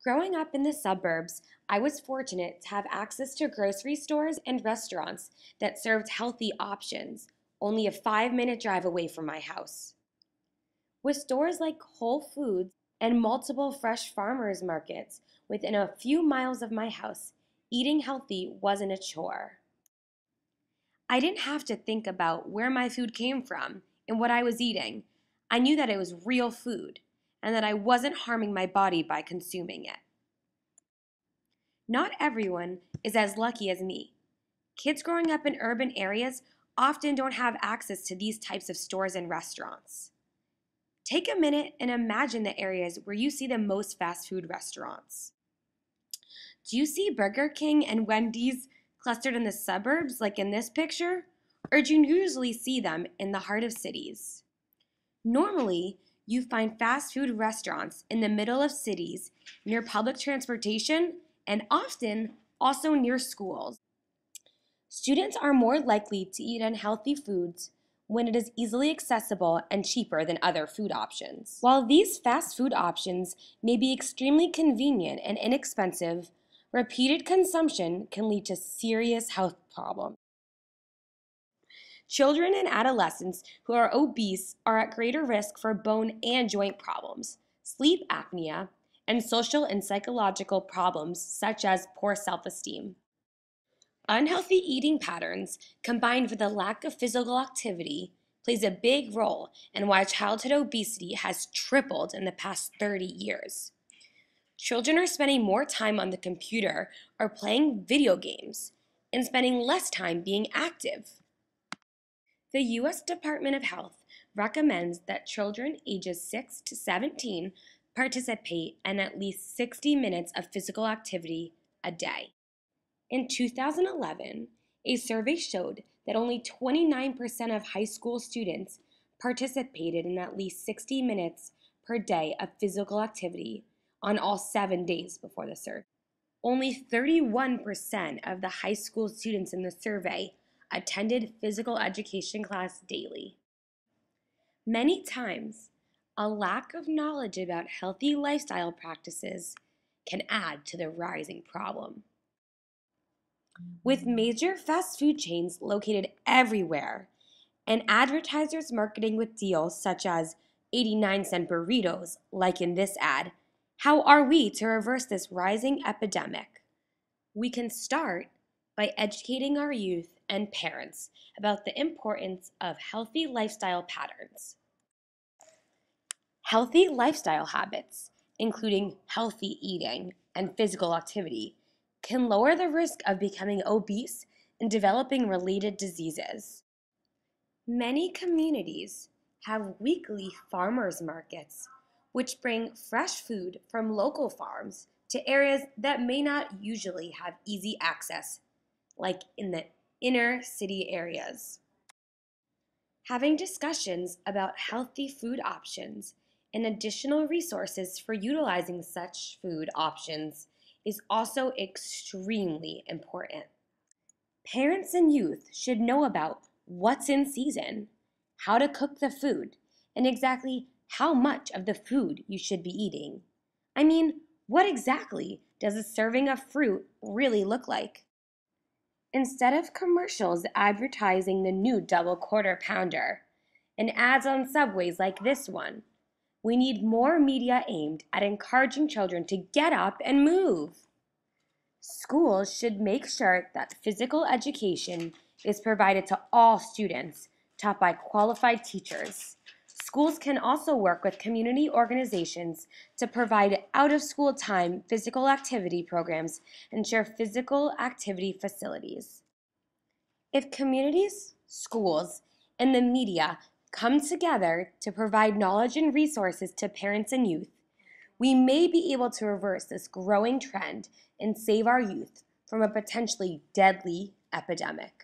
Growing up in the suburbs, I was fortunate to have access to grocery stores and restaurants that served healthy options, only a 5-minute drive away from my house. With stores like Whole Foods and multiple fresh farmers markets within a few miles of my house, eating healthy wasn't a chore. I didn't have to think about where my food came from and what I was eating. I knew that it was real food and that I wasn't harming my body by consuming it. Not everyone is as lucky as me. Kids growing up in urban areas often don't have access to these types of stores and restaurants. Take a minute and imagine the areas where you see the most fast food restaurants. Do you see Burger King and Wendy's clustered in the suburbs like in this picture? Or do you usually see them in the heart of cities? Normally, you find fast food restaurants in the middle of cities, near public transportation, and often also near schools. Students are more likely to eat unhealthy foods when it is easily accessible and cheaper than other food options. While these fast food options may be extremely convenient and inexpensive, repeated consumption can lead to serious health problems. Children and adolescents who are obese are at greater risk for bone and joint problems, sleep apnea, and social and psychological problems such as poor self-esteem. Unhealthy eating patterns combined with a lack of physical activity plays a big role in why childhood obesity has tripled in the past 30 years. Children are spending more time on the computer or playing video games and spending less time being active. The U.S. Department of Health recommends that children ages 6 to 17 participate in at least 60 minutes of physical activity a day. In 2011, a survey showed that only 29% of high school students participated in at least 60 minutes per day of physical activity on all 7 days before the survey. Only 31% of the high school students in the survey attended physical education class daily. Many times, a lack of knowledge about healthy lifestyle practices can add to the rising problem. With major fast food chains located everywhere and advertisers marketing with deals such as 89-cent burritos, like in this ad, how are we to reverse this rising epidemic? We can start by educating our youth and parents about the importance of healthy lifestyle patterns. Healthy lifestyle habits, including healthy eating and physical activity, can lower the risk of becoming obese and developing related diseases. Many communities have weekly farmers markets, which bring fresh food from local farms to areas that may not usually have easy access, like in the inner city areas. Having discussions about healthy food options and additional resources for utilizing such food options is also extremely important. Parents and youth should know about what's in season, how to cook the food, and exactly how much of the food you should be eating. I mean, what exactly does a serving of fruit really look like? Instead of commercials advertising the new double quarter pounder and ads on subways like this one, we need more media aimed at encouraging children to get up and move. Schools should make sure that physical education is provided to all students, taught by qualified teachers. Schools can also work with community organizations to provide out-of-school time physical activity programs and share physical activity facilities. If communities, schools, and the media come together to provide knowledge and resources to parents and youth, we may be able to reverse this growing trend and save our youth from a potentially deadly epidemic.